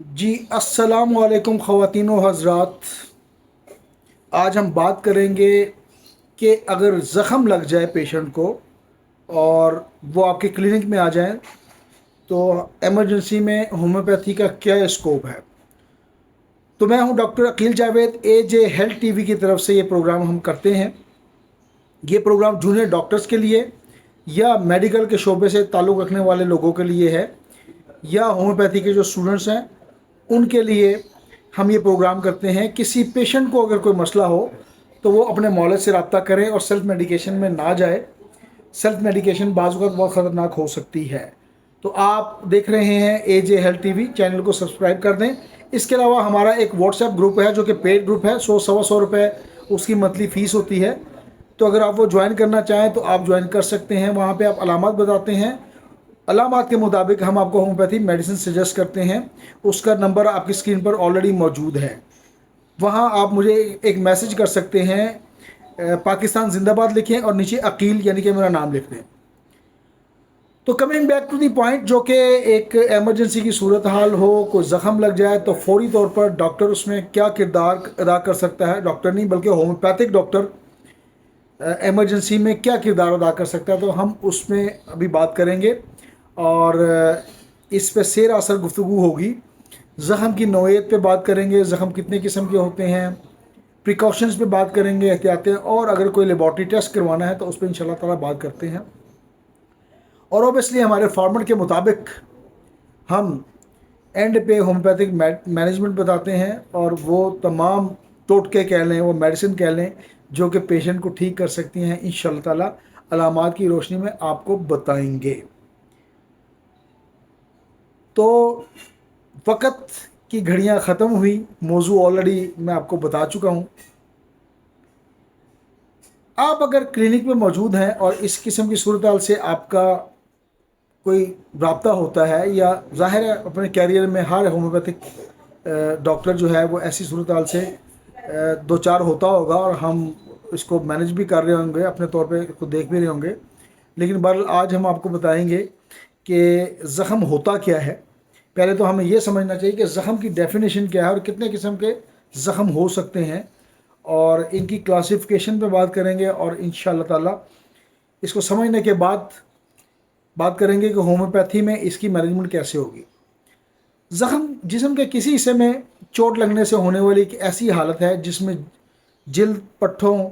जी अस्सलाम वालेकुम ख़वातीन व हज़रात। आज हम बात करेंगे कि अगर ज़ख़म लग जाए पेशेंट को और वो आपके क्लिनिक में आ जाए तो एमरजेंसी में होम्योपैथी का क्या स्कोप है। तो मैं हूं doctor Aqeel Javed, AJ health TV की तरफ से ये प्रोग्राम हम करते हैं। ये प्रोग्राम जूनियर डॉक्टर्स के लिए या मेडिकल के शोबे से ताल्लुक़ रखने वाले लोगों के लिए है, या होम्योपैथी के जो स्टूडेंट्स हैं उनके लिए हम ये प्रोग्राम करते हैं। किसी पेशेंट को अगर कोई मसला हो तो वो अपने मौलवी से रब्ता करें और सेल्फ मेडिकेशन में ना जाए। सेल्फ मेडिकेशन बाज़ वक़्त बहुत ख़तरनाक हो सकती है। तो आप देख रहे हैं AJ हेल्थ टीवी, चैनल को सब्सक्राइब कर दें। इसके अलावा हमारा एक व्हाट्सएप ग्रुप है जो कि पेड ग्रुप है, 100-125 रुपये उसकी मंथली फ़ीस होती है। तो अगर आप वो ज्वाइन करना चाहें तो आप ज्वाइन कर सकते हैं। वहाँ पे आप अलामत बताते हैं, अलामत के मुताबिक हम आपको होम्योपैथी मेडिसिन सजेस्ट करते हैं। उसका नंबर आपकी स्क्रीन पर ऑलरेडी मौजूद है। वहाँ आप मुझे एक मैसेज कर सकते हैं, पाकिस्तान जिंदाबाद लिखें और नीचे अकील यानी कि मेरा नाम लिख दें। तो coming back to the point, जो कि एक एमरजेंसी की सूरत हाल हो, कोई ज़ख़म लग जाए तो फौरी तौर पर डॉक्टर उसमें क्या किरदार अदा कर सकता है। डॉक्टर नहीं बल्कि होम्योपैथिक डॉक्टर एमरजेंसी में क्या किरदार अदा कर सकता है, तो हम उसमें अभी बात करेंगे। और इस पे सेर असर गुफ्तगू होगी। ज़ख़म की नौइयत पे बात करेंगे, ज़ख़म कितने किस्म के होते हैं, प्रिकॉशंस पे बात करेंगे, एहतियातें, और अगर कोई लेबॉर्ट्री टेस्ट करवाना है तो उस पर इंशाल्लाह ताला बात करते हैं। और ओबियसली हमारे फॉर्मेट के मुताबिक हम एंड पे होम्योपैथिक मैनेजमेंट बताते हैं, और वो तमाम टोटके कह लें, वो मेडिसिन कह लें जो कि पेशेंट को ठीक कर सकती हैं, इंशाल्लाह ताला अलामात की रोशनी में आपको बताएंगे। तो वक़्त की घड़ियां ख़त्म हुई, मौजू ऑलरेडी मैं आपको बता चुका हूँ। आप अगर क्लिनिक में मौजूद हैं और इस किस्म की सूरत हाल से आपका कोई रब्ता होता है, या ज़ाहिर है अपने कैरियर में हर होम्योपैथिक डॉक्टर जो है वो ऐसी सूरत हाल से दो चार होता होगा, और हम इसको मैनेज भी कर रहे होंगे, अपने तौर पे इसको देख भी रहे होंगे। लेकिन बहरहाल आज हम आपको बताएंगे कि ज़ख़म होता क्या है। पहले तो हमें यह समझना चाहिए कि ज़ख़म की डेफिनेशन क्या है और कितने किस्म के ज़ख़म हो सकते हैं, और इनकी क्लासिफिकेशन पे बात करेंगे। और इंशाअल्लाह ताला इसको समझने के बाद बात करेंगे कि होम्योपैथी में इसकी मैनेजमेंट कैसे होगी। ज़ख़म जिस्म के किसी हिस्से में चोट लगने से होने वाली एक ऐसी हालत है जिसमें जिल्द, पट्ठों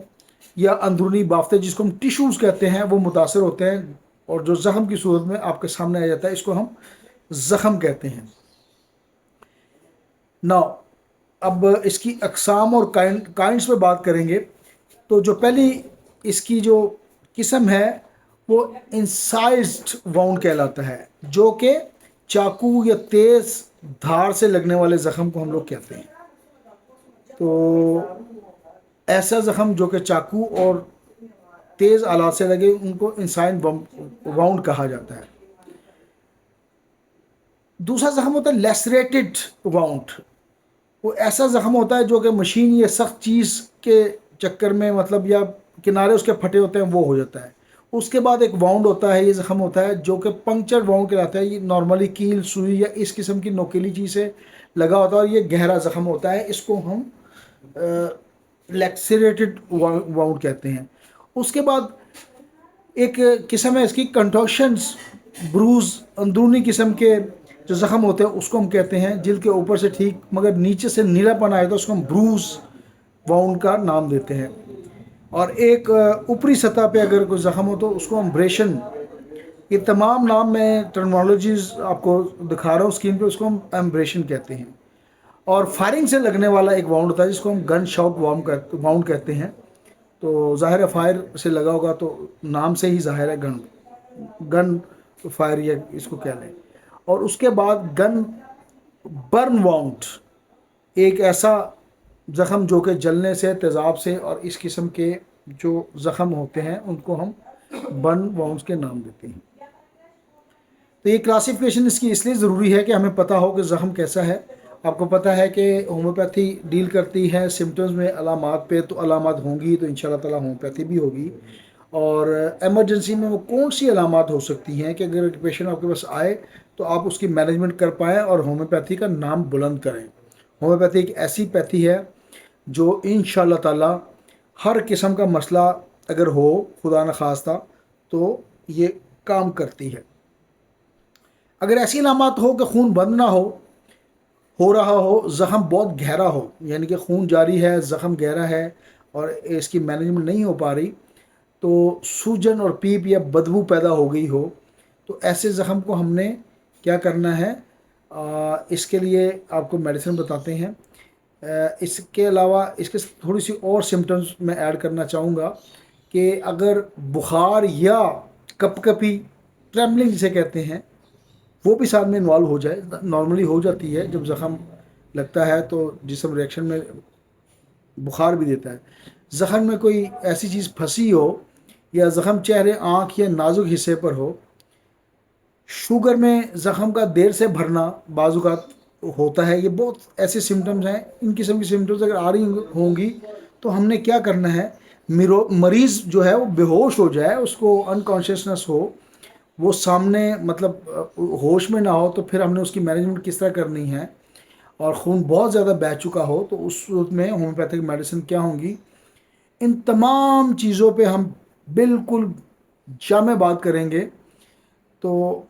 या अंदरूनी बाफ्ते, जिसको हम टिश्यूज़ कहते हैं, वो मुतासर होते हैं, और जो ज़ख़म की सूरत में आपके सामने आ जाता है इसको हम ज़ख़म कहते हैं। नाउ अब इसकी अक़साम और काइंड्स पे बात करेंगे। तो जो पहली इसकी जो किस्म है वो इंसाइज्ड वाउंड कहलाता है, जो कि चाकू या तेज़ धार से लगने वाले ज़ख़म को हम लोग कहते हैं। तो ऐसा ज़ख़म जो कि चाकू और तेज़ आलात से लगे उनको इंसाइड वाउंड कहा जाता है। दूसरा ज़ख़म होता है लेसरेटेड वाउंड। वो ऐसा ज़ख़म होता है जो कि मशीन या सख्त चीज़ के चक्कर में, मतलब या किनारे उसके फटे होते हैं, वो हो जाता है। उसके बाद एक वाउंड होता है, ये ज़ख़म होता है जो कि पंक्चर वाउंड कहलाता है। ये नॉर्मली कील, सुई या इस किस्म की नोकीली चीज़ से लगा होता है, और ये गहरा ज़ख़म होता है, इसको हम लेक्सरेटेड वाउंड कहते हैं। उसके बाद एक किस्म है इसकी कंटोशंस, ब्रूज, अंदरूनी किस्म के जो ज़ख़म होते हैं उसको हम कहते हैं, जिल्द के ऊपर से ठीक मगर नीचे से नीलापन आए तो उसको हम ब्रूज वाउंड का नाम देते हैं। और एक ऊपरी सतह पे अगर कोई ज़ख़म हो तो उसको हम ब्रेशन, ये तमाम नाम मैं टर्मिनोलॉजीज़ आपको दिखा रहा हूँ स्क्रीन पे, उसको हम एम्ब्रेशन कहते हैं। और फायरिंग से लगने वाला एक वाउंड होता है जिसको हम गन शॉट वाउंड कहते हैं। तो ज़ाहिर है फायर से लगा होगा तो नाम से ही ज़ाहिर है गन गन फायर या इसको कह लें। और उसके बाद गन बर्न वाउंड, एक ऐसा ज़ख़म जो कि जलने से, तेज़ाब से और इस किस्म के जो ज़ख़म होते हैं उनको हम बर्न वाउंड्स के नाम देते हैं। तो ये क्लासिफिकेशन इसकी इसलिए ज़रूरी है कि हमें पता हो कि ज़ख़म कैसा है। आपको पता है कि होम्योपैथी डील करती है सिम्टम्स में, अलामात पे, तो अलामात होंगी तो इंशाल्लाह ताला होम्योपैथी भी होगी। और एमरजेंसी में वो कौन सी अलामात हो सकती हैं कि अगर पेशेंट आपके पास आए तो आप उसकी मैनेजमेंट कर पाएँ और होम्योपैथी का नाम बुलंद करें। होम्योपैथी एक ऐसी पैथी है जो इंशाअल्लाह ताला हर किस्म का मसला अगर हो, खुदा न खास्ता, तो ये काम करती है। अगर ऐसी अलामत हो कि खून बंद ना हो रहा हो, ज़ख़म बहुत गहरा हो, यानी कि खून जारी है, ज़ख़म गहरा है और इसकी मैनेजमेंट नहीं हो पा रही, तो सूजन और पीप या बदबू पैदा हो गई हो, तो ऐसे ज़ख़म को हमने क्या करना है, इसके लिए आपको मेडिसिन बताते हैं। इसके अलावा इसके थोड़ी सी और सिम्टम्स मैं ऐड करना चाहूँगा कि अगर बुखार या कपकपी, ट्रेमलिंग जिसे कहते हैं, वो भी साथ में इन्वॉल्व हो जाए। नॉर्मली हो जाती है, जब ज़ख़म लगता है तो जिस्म रिएक्शन में बुखार भी देता है। ज़ख़म में कोई ऐसी चीज़ फंसी हो या ज़ख़म चेहरे, आँख या नाजुक हिस्से पर हो। शुगर में ज़ख़म का देर से भरना बाज़ात होता है। ये बहुत ऐसे सिम्टम्स हैं। इन किस्म की सिम्टम्स अगर आ रही होंगी तो हमने क्या करना है, मरीज़ जो है वो बेहोश हो जाए, उसको अनकॉन्शियसनेस हो, वो सामने मतलब होश में ना हो, तो फिर हमने उसकी मैनेजमेंट किस तरह करनी है। और खून बहुत ज़्यादा बह चुका हो तो उस सूरत में होम्योपैथिक मेडिसिन क्या होंगी। इन तमाम चीज़ों पे हम बिल्कुल जामे बात करेंगे। तो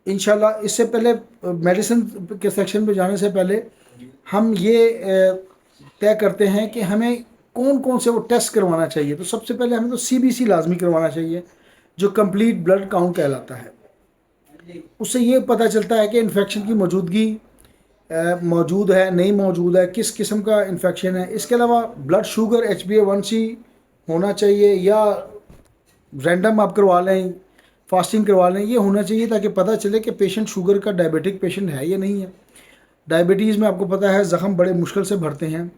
इंशाल्लाह इससे पहले मेडिसिन के सेक्शन पे जाने से पहले हम ये तय करते हैं कि हमें कौन कौन से वो टेस्ट करवाना चाहिए। तो सबसे पहले हमें तो CBC लाजमी करवाना चाहिए, जो कंप्लीट ब्लड काउंट कहलाता है। उससे ये पता चलता है कि इन्फेक्शन की मौजूदगी मौजूद है, नहीं मौजूद है, किस किस्म का इन्फेक्शन है। इसके अलावा ब्लड शुगर HbA1c होना चाहिए, या रैंडम आप करवा लें, फास्टिंग करवा लें, ये होना चाहिए ताकि पता चले कि पेशेंट शुगर का डायबिटिक पेशेंट है या नहीं है। डायबिटीज़ में आपको पता है ज़ख़म बड़े मुश्किल से भरते हैं।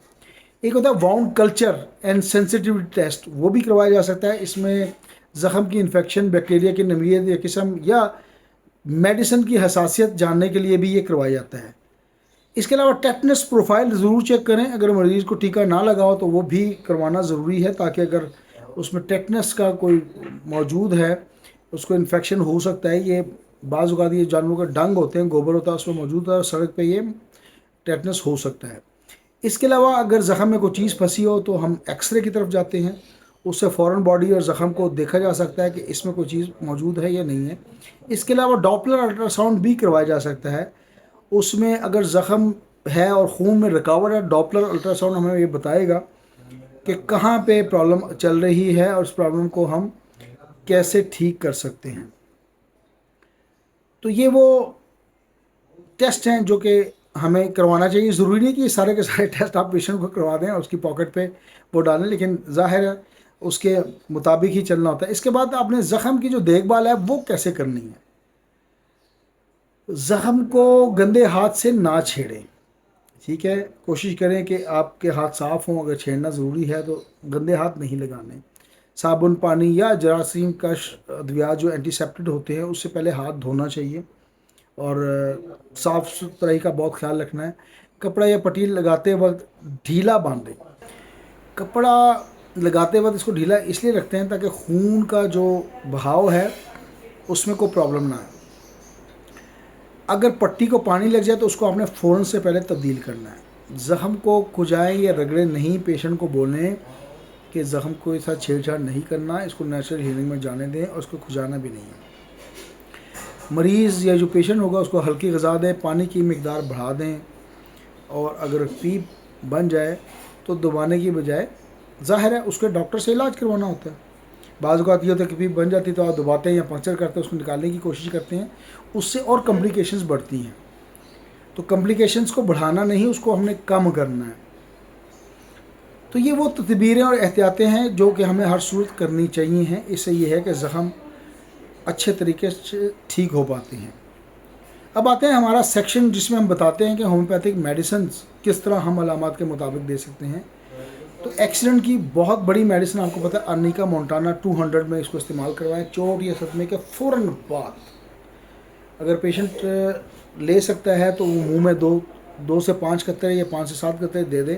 एक होता है wound culture and sensitivity test, वो भी करवाया जा सकता है। इसमें ज़ख़म की इन्फेक्शन, बैक्टीरिया की नवीयत या किस्म या मेडिसिन की हसासियत जानने के लिए भी ये करवाया जाता है। इसके अलावा टेटनस प्रोफाइल ज़रूर चेक करें। अगर मरीज़ को टीका ना लगाओ तो वो भी करवाना ज़रूरी है, ताकि अगर उसमें टेटनस का कोई मौजूद है, उसको इन्फेक्शन हो सकता है। ये बाज़ औक़ात ये जानवरों का डंग होते हैं, गोबर होता है, उसमें मौजूद है, सड़क पे ये टेटनस हो सकता है। इसके अलावा अगर ज़ख़म में कोई चीज़ फंसी हो तो हम एक्सरे की तरफ जाते हैं। उससे फ़ौरन बॉडी और ज़ख़म को देखा जा सकता है कि इसमें कोई चीज़ मौजूद है या नहीं है। इसके अलावा डॉपलर अल्ट्रासाउंड भी करवाया जा सकता है। उसमें अगर ज़ख़म है और खून में रुकावट है, डॉपलर अल्ट्रासाउंड हमें ये बताएगा कि कहाँ पे प्रॉब्लम चल रही है और उस प्रॉब्लम को हम कैसे ठीक कर सकते हैं। तो ये वो टेस्ट हैं जो कि हमें करवाना चाहिए। ज़रूरी नहीं कि ये सारे के सारे टेस्ट आप पेशेंट को करवा दें और उसकी पॉकेट पे वो डालें, लेकिन ज़ाहिर है उसके मुताबिक ही चलना होता है। इसके बाद आपने ज़ख़म की जो देखभाल है वो कैसे करनी है। ज़ख़म को गंदे हाथ से ना छेड़ें, ठीक है। कोशिश करें कि आपके हाथ साफ़ हों। अगर छेड़ना ज़रूरी है तो गंदे हाथ नहीं लगाने। साबुन, पानी या जरासीम कश अद्वियात जो एंटीसेप्टिक होते हैं उससे पहले हाथ धोना चाहिए और साफ़ सुथराई का बहुत ख्याल रखना है। कपड़ा या पट्टी लगाते वक्त ढीला बांधें। कपड़ा लगाते वक्त इसको ढीला इसलिए रखते हैं ताकि खून का जो बहाव है उसमें कोई प्रॉब्लम ना आए। अगर पट्टी को पानी लग जाए तो उसको आपने फ़ौरन से पहले तब्दील करना है। ज़ख़म को खुजाएं या रगड़ें नहीं। पेशेंट को बोलें कि ज़ख़म को साथ छेड़छाड़ नहीं करना, इसको नेचुरल हीलिंग में जाने दें और उसको खुजाना भी नहीं है। मरीज़ या जो पेशेंट होगा उसको हल्की ग़िज़ा दें, पानी की मिकदार बढ़ा दें, और अगर पीप बन जाए तो दबाने की बजाय ज़ाहिर है उसके डॉक्टर से इलाज करवाना होता है। बाज़ औक़ात ये होता है कि पीप बन जाती है तो आप दबाते हैं या पंक्चर करते हैं, उसको निकालने की कोशिश करते हैं, उससे और कॉम्प्लिकेशंस बढ़ती हैं। तो कॉम्प्लिकेशंस को बढ़ाना नहीं, उसको हमने कम करना है। तो ये वो तदबीरें और एहतियातें हैं जो कि हमें हर सूरत करनी चाहिए हैं। इससे ये है कि ज़ख़म अच्छे तरीके से ठीक हो पाते हैं। अब आते हैं हमारा सेक्शन जिसमें हम बताते हैं कि होम्योपैथिक मेडिसिन किस तरह हम अलामात के मुताबिक दे सकते हैं। तो एक्सीडेंट की बहुत बड़ी मेडिसिन आपको पता है, अर्निका मोंटाना 200 में इसको इस्तेमाल करवाएं। चोट या सदमे के फ़ौरन बाद अगर पेशेंट ले सकता है तो वो मुँह में 2 से 5 कतरे या 5 से 7 कतरे दे दें,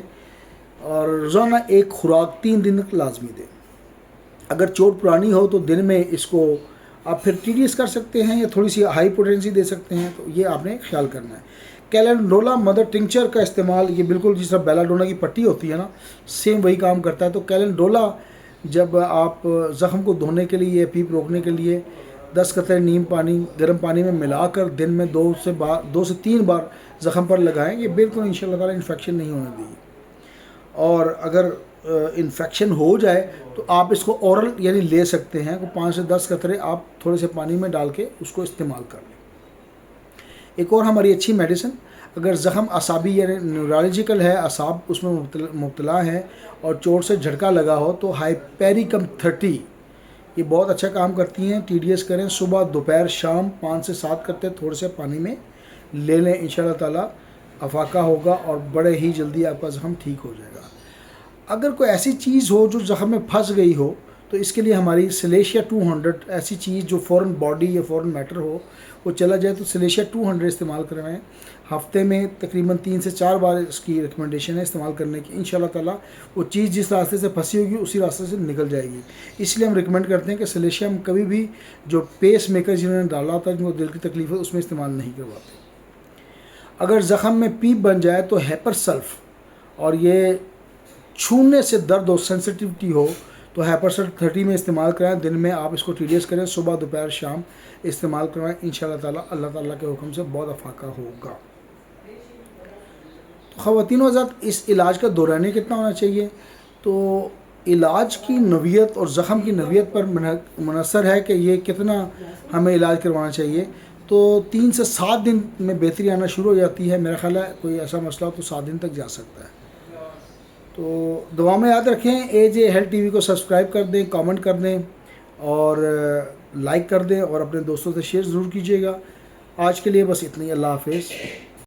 और रोज़ाना एक खुराक 3 दिन तक लाजमी दें। अगर चोट पुरानी हो तो दिन में इसको آپ پھر TDS کر سکتے ہیں یا تھوڑی سی ہائی پوٹینسی دے سکتے ہیں، تو یہ آپ نے خیال کرنا ہے۔ کیلنڈولا مدر ٹنکچر کا استعمال، یہ بالکل جس طرح بیلاڈونا کی پٹی ہوتی ہے نا، سیم وہی کام کرتا ہے۔ تو کیلنڈولا جب آپ زخم کو دھونے کے لیے یا پیپ روکنے کے لیے 10 قطرے نیم پانی گرم پانی میں ملا کر دن میں 2 سے 3 بار زخم پر لگائیں، یہ بالکل انشاءاللہ تعالی انفیکشن نہیں ہونے دے گی۔ اور اگر انفیکشن ہو جائے تو آپ اس کو اورل یعنی لے سکتے ہیں، 5 سے 10 قطرے آپ تھوڑے سے پانی میں ڈال کے اس کو استعمال کر لیں۔ ایک اور ہماری اچھی میڈیسن، اگر زخم اعصابی یعنی نیورالجیکل ہے، اعصاب اس میں مبتلا ہے اور چوٹ سے جھٹکا لگا ہو، تو ہائپیریکم 30 یہ بہت اچھا کام کرتی ہیں۔ TDS کریں صبح دوپہر شام 5 سے 7 قطرے تھوڑے سے پانی میں لے لیں، انشاءاللہ تعالی افاقہ ہوگا اور بڑے ہی جلدی آپ کا زخم ٹھیک ہو جائے گا۔ اگر کوئی ایسی چیز ہو جو زخم میں پھنس گئی ہو، تو اس کے لیے ہماری سلیشیا 200 ایسی چیز جو فوراً باڈی یا فوراً میٹر ہو وہ چلا جائے، تو سلیشیا 200 استعمال کروائیں۔ ہفتے میں تقریباً 3 سے 4 بار اس کی ریکمنڈیشن ہے استعمال کرنے کی، انشاءاللہ تعالی وہ چیز جس راستے سے پھنسی ہوگی اسی راستے سے نکل جائے گی۔ اس لیے ہم ریکمینڈ کرتے ہیں کہ سلیشیا ہم کبھی بھی جو پیس میکر جنہوں نے ڈالا ہوتا ہے، جن کو دل کی تکلیف ہے، اس میں استعمال نہیں کرواتے۔ اگر زخم میں پیپ بن جائے تو ہیپر سلف، اور یہ چھونے سے درد ہو، سینسٹیوٹی ہو، تو ہیپر سلف 30 میں استعمال کرائیں۔ دن میں آپ اس کو TDS کریں، صبح دوپہر شام استعمال کروائیں، انشاءاللہ تعالی اللہ تعالیٰ کے حکم سے بہت افاقہ ہوگا۔ تو خواتین و حضرات، اس علاج کا دورانیہ کتنا ہونا چاہیے؟ تو علاج کی نوعیت اور زخم کی نوعیت پر منحصر ہے کہ یہ کتنا ہمیں علاج کروانا چاہیے۔ تو 3 سے 7 دن میں بہتری آنا شروع ہو جاتی ہے، میرا خیال ہے کوئی ایسا مسئلہ ہو تو 7 دن تک جا سکتا ہے۔ تو دعا میں یاد رکھیں، AJ Health TV کو سبسکرائب کر دیں، کامنٹ کر دیں اور لائک کر دیں، اور اپنے دوستوں سے شیئر ضرور کیجیے گا۔ آج کے لیے بس اتنا ہی، اللہ حافظ۔